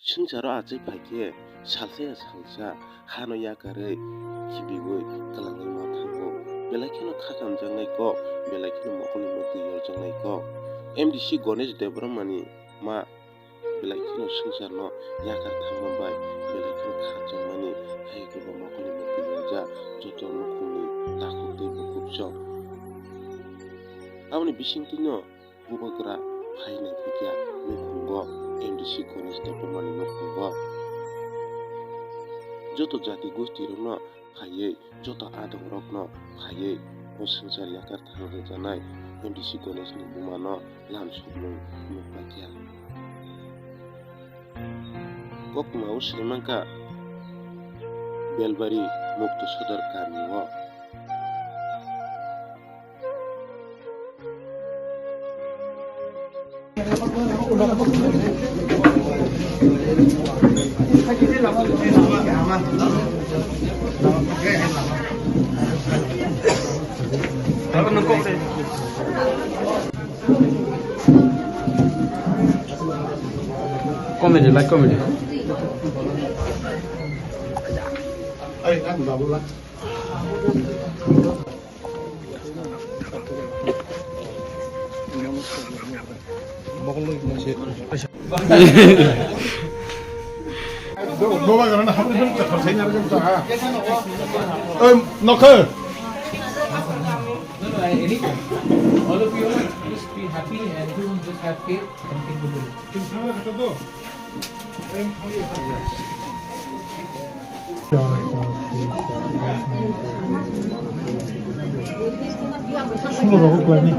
Shingjaro achai paike salsaya salsa hano yakarei kibiwui kwlangui ma thango belai kheno khakamjaknai ko belai kheno mokol ni mukti yorjaknai ko MDC Ganesh Debramani ma belai kheno sungsar no yakar thangma bai belai kheno khatjakmani haikoba mokol ni mukti yorjak joto nukhungni dakhuk tei bukhuksok aboni bisingtwi no bubagra phainai phikya nukhungo MDC Ganesh Debramani nukhungo joto jati gosti rok no phaiui joto adong rok no phaiui o sungsar yakar thangjaknai MDC Ganesh ni buma no lamsukmung nukpakya kokma o srimangka Belbari Mukti Sodar Kami o Comedy, like comedy. Knocker. All of you just be happy and just have faith and think of it. 술로 먹을 거니?